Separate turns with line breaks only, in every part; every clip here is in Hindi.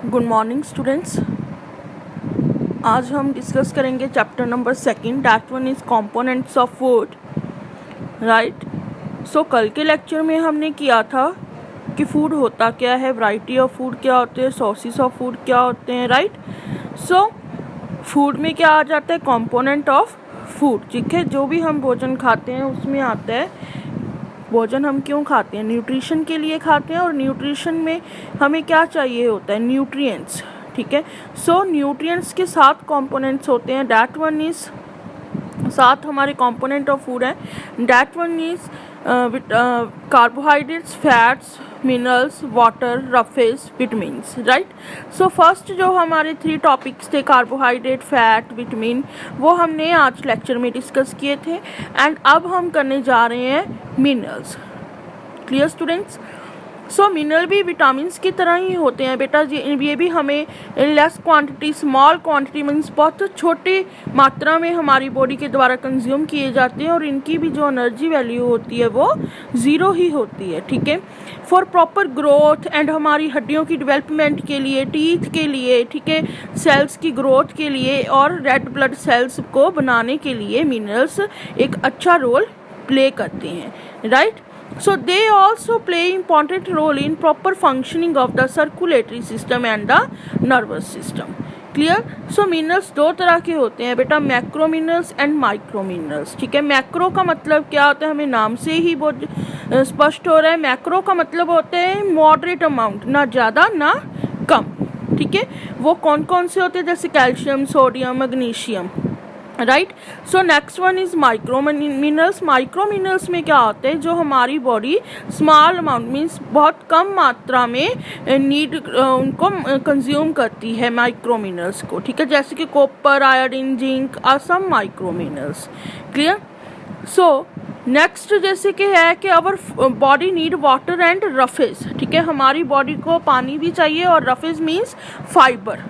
Good morning students. आज हम डिस्कस करेंगे chapter number 2, that one is components of food, right. So कल के लेक्चर में हमने किया था कि फूड होता क्या है, वैरायटी ऑफ फूड क्या होते हैं, सोर्सेस ऑफ फूड क्या होते हैं, राइट। सो फूड में क्या आ जाता है, कंपोनेंट ऑफ फूड, ठीक है। जो भी हम भोजन खाते हैं उसमें आता है भोजन हम क्यों खाते हैं, न्यूट्रिशन के लिए खाते हैं, और न्यूट्रिशन में हमें क्या चाहिए होता है, न्यूट्रिएंट्स, ठीक है। सो न्यूट्रिएंट्स के 7 कंपोनेंट्स होते हैं, दैट वन इज 7 हमारे कंपोनेंट ऑफ फूड है। That one is carbohydrates, fats, minerals, water, roughage, vitamins, right. So first जो हमारे 3 टॉपिक्स थे, कार्बोहाइड्रेट, फैट, विटामिन, वो हमने आज लेक्चर में डिस्कस किए थे। एंड अब हम करने जा रहे हैं minerals. Clear students. So mineral भी विटामिन्स की तरह ही होते हैं बेटा, ये भी हमें in less quantity, small quantity means बहुत छोटी मात्रा में हमारी बॉडी के द्वारा कंज्यूम किए जाते हैं, और इनकी भी जो एनर्जी वैल्यू होती है वो 0 ही होती है, ठीक है। फॉर प्रॉपर ग्रोथ एंड हमारी हड्डियों की डेवलपमेंट के लिए, टीथ के लिए, ठीक है, सेल्स की ग्रोथ के लिए और रेड ब्लड सेल्स को बनाने के लिए मिनरल्स एक अच्छा रोल प्ले करते हैं, right. So they also play important role in proper functioning of the circulatory system and the nervous system. Clear? So minerals 2 तरह के होते हैं बेटा, macro minerals and micro minerals, ठीक है। मैक्रो का मतलब क्या होता है, हमें नाम से ही बहुत स्पष्ट हो रहा है। मैक्रो का मतलब होते हैं मॉडरेट अमाउंट, ना ज़्यादा ना कम, ठीक है। वो कौन कौन से होते हैं, जैसे calcium, sodium, magnesium, right. So next one is micro minerals. Micro minerals में क्या होते हैं, जो हमारी बॉडी स्मॉल अमाउंट मीन्स बहुत कम मात्रा में नीड उनको कंज्यूम करती है, माइक्रो मिनरल्स को, ठीक है, जैसे कि copper, iodine, zinc are some micro minerals. Clear. So next जैसे कि है कि our body need water and roughage, ठीक है, हमारी बॉडी को पानी भी चाहिए, और रफेज मीन्स फाइबर,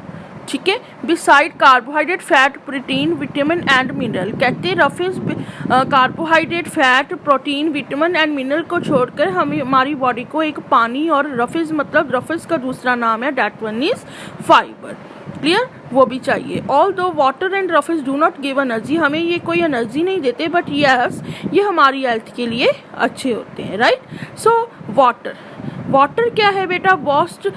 ठीक है। Beside carbohydrate, fat, protein, vitamin and mineral, कहते हैं roughage carbohydrate, fat, protein, vitamin and mineral को छोड़कर हमें हमारी बॉडी को एक पानी, और रफेज मतलब रफेज का दूसरा नाम है that one is fibre. Clear, वो भी चाहिए। ऑल दो water and roughage do not give energy, हमें ये कोई एनर्जी नहीं देते, बट यस ये हमारी हेल्थ के लिए अच्छे होते हैं, राइट। सो वाटर क्या है बेटा, मोस्ट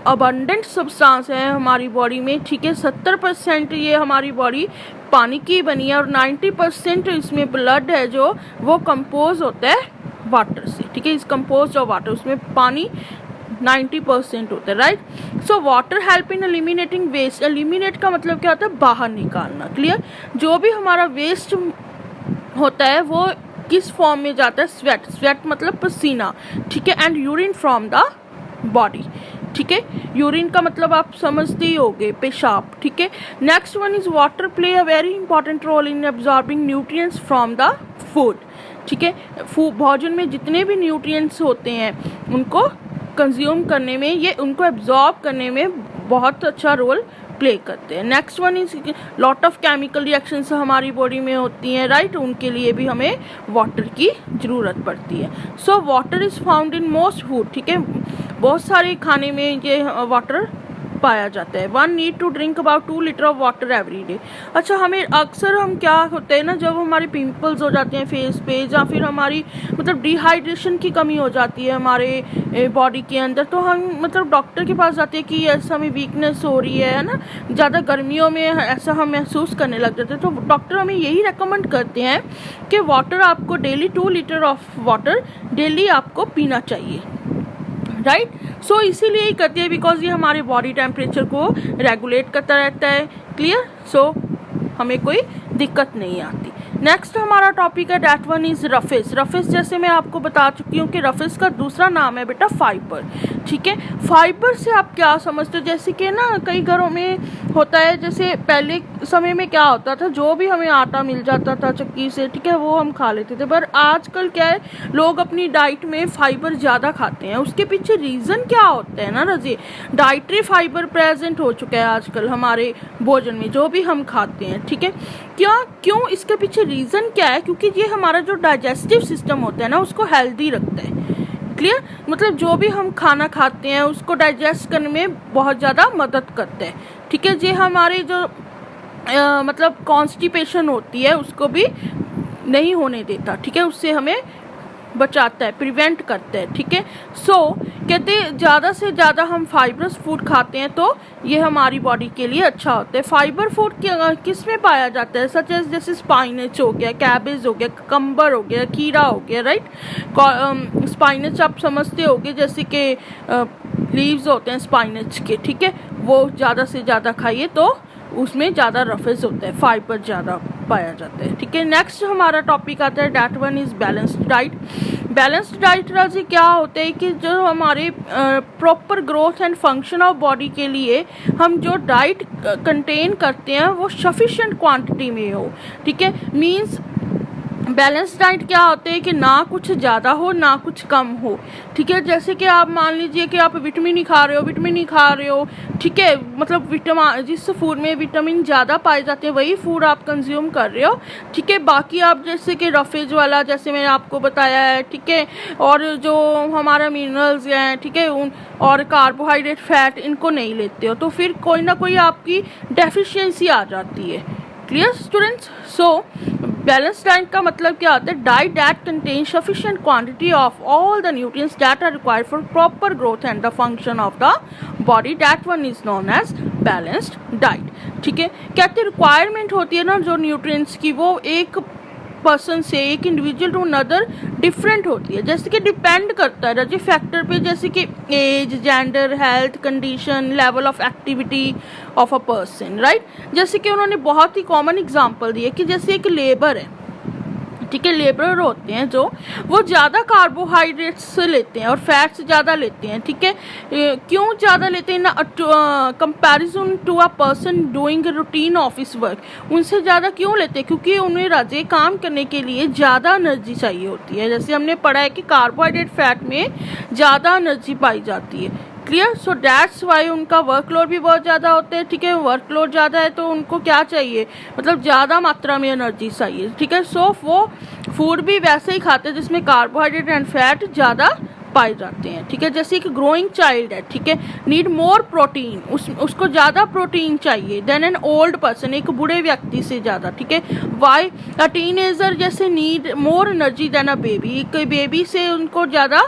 अबंडेंट सब्सटेंस है हमारी बॉडी में, ठीक है। 70% ये हमारी बॉडी पानी की बनी है, और 90% इसमें ब्लड है जो वो कंपोज होता है वाटर से, ठीक है, इस कंपोज ऑफ वाटर, उसमें पानी 90% होता है, right. So water help in eliminating waste. Eliminate का मतलब क्या होता है, बाहर निकालना। क्लियर। जो भी हमारा वेस्ट होता है वो किस फॉर्म में जाता है, स्वेट मतलब पसीना, ठीक है, and urine from the body, ठीक है। यूरिन का मतलब आप समझते ही होंगे, पेशाब, ठीक है। Next one is water play a very important role in absorbing nutrients from the food, ठीक है। भोजन में जितने भी न्यूट्रिएंट्स होते हैं उनको कंज्यूम करने में, ये उनको एब्जॉर्ब करने में बहुत अच्छा रोल प्ले करते हैं। Next one is lot of chemical reactions हमारी बॉडी में होती हैं, राइट, उनके लिए भी हमें वाटर की ज़रूरत पड़ती है। So water is found in most food, ठीक है, बहुत सारे खाने में ये वाटर पाया जाता है। 1 need to drink about 2 litre of water every day. अच्छा, हमें अक्सर हम क्या होते हैं ना, जब हमारे पिंपल्स हो जाते हैं फेस पे, या फिर हमारी मतलब डिहाइड्रेशन की कमी हो जाती है हमारे बॉडी के अंदर, तो हम मतलब डॉक्टर के पास जाते हैं कि ऐसा हमें वीकनेस हो रही है ना, ज़्यादा गर्मियों में ऐसा हम महसूस करने लग जाते हैं, तो डॉक्टर हमें यही रेकमेंड करते हैं कि वाटर आपको daily 2 litre of water daily आपको पीना चाहिए, राइट। सो इसीलिए ही करती है बिकॉज ये हमारे बॉडी टेम्परेचर को रेगुलेट करता रहता है। क्लियर। सो हमें कोई दिक्कत नहीं आती। नेक्स्ट हमारा टॉपिक है that one is roughage. Roughage जैसे मैं आपको बता चुकी हूँ कि रफेज का दूसरा नाम है बेटा फाइबर, ठीक है। फाइबर से आप क्या समझते हो, जैसे कि ना कई घरों में होता है, जैसे पहले समय में क्या होता था, जो भी हमें आटा मिल जाता था चक्की से, ठीक है, वो हम खा लेते थे, पर आजकल क्या है, लोग अपनी डाइट में फाइबर ज़्यादा खाते हैं। उसके पीछे रीज़न क्या होता है ना रजी, डाइटरी फाइबर प्रेजेंट हो चुका है आजकल हमारे भोजन में, जो भी हम खाते हैं, ठीक है। क्यों इसके पीछे रीज़न क्या है, क्योंकि ये हमारा जो डाइजेस्टिव सिस्टम होता है ना उसको हेल्दी रखता है। क्लियर, मतलब जो भी हम खाना खाते हैं उसको डाइजेस्ट करने में बहुत ज़्यादा मदद करते हैं, ठीक है। ये हमारे जो मतलब कॉन्स्टिपेशन होती है उसको भी नहीं होने देता, ठीक है, उससे हमें बचाता है, प्रिवेंट करता है, ठीक है। सो कहते हैं ज़्यादा से ज़्यादा हम फाइबरस फूड खाते हैं तो ये हमारी बॉडी के लिए अच्छा होता है। फाइबर फूड किस में पाया जाता है, सच एज जैसे स्पाइनच हो गया, कैबेज हो गया, ककम्बर हो गया, खीरा हो गया, राइट। स्पाइनच आप समझते होगे, जैसे कि लीव्स होते हैं स्पाइनच के, ठीक है, वो ज़्यादा से ज़्यादा खाइए तो उसमें ज़्यादा रफेज होता है, फाइबर ज़्यादा पाया जाता है, ठीक है। नेक्स्ट हमारा टॉपिक आता है that one is balanced diet. Balanced diet से क्या होता है कि जो हमारे proper growth and function of body के लिए हम जो डाइट कंटेन करते हैं वो सफिशिएंट क्वांटिटी में हो, ठीक है। मीन्स बैलेंस डाइट क्या होते हैं कि ना कुछ ज़्यादा हो ना कुछ कम हो, ठीक है। जैसे कि आप मान लीजिए कि आप विटामिन ही खा रहे हो, ठीक है, मतलब विटामिन जिस फूड में विटामिन ज़्यादा पाए जाते हैं वही फूड आप कंज्यूम कर रहे हो, ठीक है। बाकी आप जैसे कि रफेज वाला जैसे मैंने आपको बताया है, ठीक है, और जो हमारा मिनरल्स हैं, ठीक है, उन और कार्बोहाइड्रेट फैट इनको नहीं लेते हो तो फिर कोई ना कोई आपकी डेफिशिएंसी आ जाती है। Clear students. So balance diet का मतलब क्या होता है, diet that contain sufficient quantity of all the nutrients that are required for proper growth and the function of the body, that one is known as balanced diet, ठीक है। कहते रिक्वायरमेंट होती है ना जो न्यूट्रिएंट्स की, वो एक पर्सन से एक इंडिविजुअल टू अनदर डिफरेंट होती है, जैसे कि डिपेंड करता है रजी फैक्टर पे, जैसे कि age, gender, health condition, level of activity of a person, right. जैसे कि उन्होंने बहुत ही कॉमन एग्जांपल दिए कि जैसे एक लेबर है, ठीक है, लेबरर होते हैं जो वो ज़्यादा कार्बोहाइड्रेट्स लेते हैं और फैट्स ज़्यादा लेते हैं, ठीक है। क्यों ज़्यादा लेते हैं ना, comparison to a person doing routine office work, उनसे ज़्यादा क्यों लेते हैं, क्योंकि उन्हें राजे काम करने के लिए ज़्यादा एनर्जी चाहिए होती है। जैसे हमने पढ़ा है कि कार्बोहाइड्रेट फैट में ज़्यादा एनर्जी पाई जाती है, क्लियर। सो दैट्स वाई उनका वर्कलोड भी बहुत ज़्यादा होता है, ठीक है। वर्कलोड ज़्यादा है तो उनको क्या चाहिए, मतलब ज़्यादा मात्रा में एनर्जी चाहिए, ठीक है। सो वो फूड भी वैसे ही खाते हैं जिसमें कार्बोहाइड्रेट एंड फैट ज़्यादा पाए जाते हैं, ठीक है। जैसे एक ग्रोइंग चाइल्ड है, ठीक है, नीड मोर प्रोटीन, उसको ज़्यादा प्रोटीन चाहिए देन एन ओल्ड पर्सन, एक बूढ़े व्यक्ति से ज़्यादा, ठीक है। वाई अ टीनेजर जैसे need more energy than a baby, एक बेबी से उनको ज़्यादा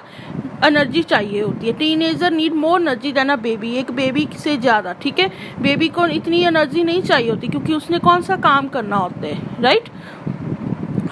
एनर्जी चाहिए होती है। Teenager need more energy than a baby, एक बेबी से ज़्यादा, ठीक है। बेबी को इतनी एनर्जी नहीं चाहिए होती क्योंकि उसने कौन सा काम करना होता है, राइट।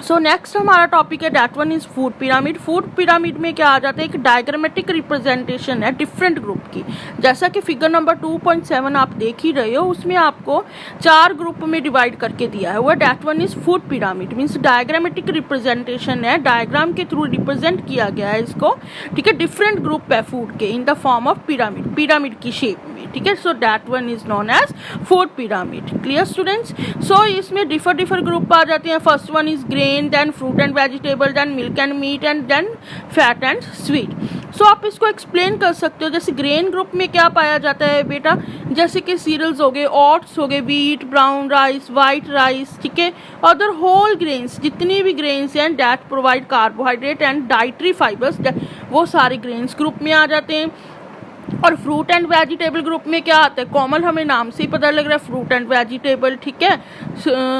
सो नेक्स्ट हमारा टॉपिक है that one is food pyramid. Food pyramid में क्या आ जाता है, एक डायग्रामेटिक रिप्रेजेंटेशन है डिफरेंट ग्रुप की, जैसा कि फिगर नंबर 2.7 आप देख ही रहे हो, उसमें आपको 4 ग्रुप में डिवाइड करके दिया है हुआ। That one is food pyramid means diagrammatic representation है, डायग्राम के थ्रू रिप्रेजेंट किया गया है इसको, ठीक है। डिफरेंट ग्रुप है फूड के in the form of pyramid, pyramid की शेप में, ठीक है। So that one is known as food pyramid. Clear students. So इसमें डिफर ग्रुप आ जाते हैं। First one is grain, then fruit and vegetable, then milk and meat, and then fat and sweet. So आप इसको एक्सप्लेन कर सकते हो। जैसे ग्रेन ग्रुप में क्या पाया जाता है बेटा, जैसे कि सीरियल्स हो गए, ओट्स हो गए, wheat, brown rice, white rice, ठीक है, अदर होल ग्रेन्स, जितनी भी ग्रेन्स हैं that provide carbohydrate and dietary fibres, वो सारे ग्रेन्स ग्रुप में आ जाते हैं। और फ्रूट एंड वेजिटेबल ग्रुप में क्या आता है, कॉमन हमें नाम से ही पता लग रहा है, फ्रूट एंड वेजिटेबल, ठीक है।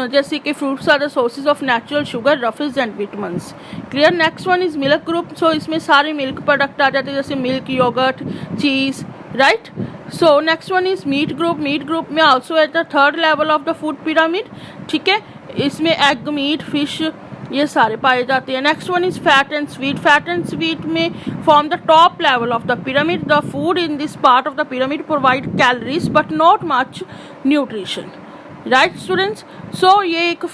जैसे कि fruits are the sources of natural sugar, roughage and vitamins. Clear. Next one is milk group. So इसमें सारे मिल्क प्रोडक्ट आ जाते हैं जैसे milk, yogurt, cheese, right. So next one is meat group. Meat group में also at the third level of the food pyramid, ठीक है। इसमें एग, मीट, फिश ये सारे पाए जाते हैं। Next one is fat and sweet. Fat and sweet में form the top level of the pyramid. The food in this part of the pyramid provide calories but not much nutrition, right students. So ये एक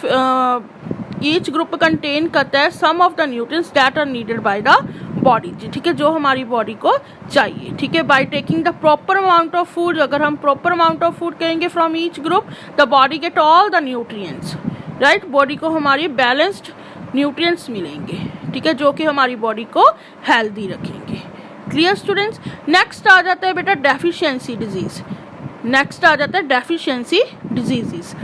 ईच ग्रुप कंटेन करता है some of the nutrients that are needed by the body, ठीक है, जो हमारी बॉडी को चाहिए, ठीक है। By taking the proper amount of food, अगर हम प्रॉपर अमाउंट ऑफ फूड करेंगे from each group, the body get all the nutrients, right. Body को हमारी बैलेंस्ड न्यूट्रिएंट्स मिलेंगे, ठीक है, जो कि हमारी बॉडी को हेल्दी रखेंगे। Clear students. नेक्स्ट आ जाता है बेटा डेफिशिएंसी डिजीज। नेक्स्ट आ जाता है deficiency diseases.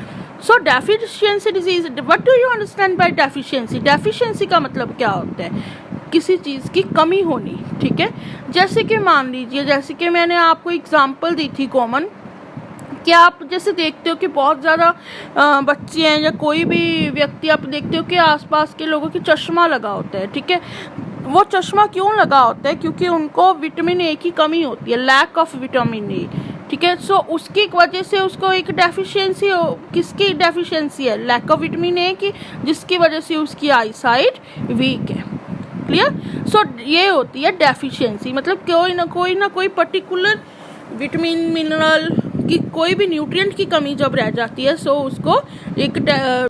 So deficiency disease, what do you understand by deficiency. Deficiency का मतलब क्या होता है, किसी चीज़ की कमी होनी, ठीक है। जैसे कि मान लीजिए, जैसे कि मैंने आपको एग्जांपल दी थी कॉमन, कि आप जैसे देखते हो कि बहुत ज़्यादा बच्चे हैं या कोई भी व्यक्ति, आप देखते हो कि आसपास के लोगों की चश्मा लगा होता है, ठीक है। वो चश्मा क्यों लगा होता है? क्योंकि उनको विटामिन ए की कमी होती है, लैक ऑफ विटामिन ए, ठीक है। सो उसकी वजह से उसको एक डेफिशिएंसी, किसकी डेफिशिएंसी है? लैक ऑफ विटामिन ए की, जिसकी वजह से उसकी आई साइट वीक है। क्लियर? सो ये होती है डेफिशिएंसी, मतलब कोई ना कोई पर्टिकुलर विटामिन, मिनरल की, कोई भी न्यूट्रिएंट की कमी जब रह जाती है, सो उसको एक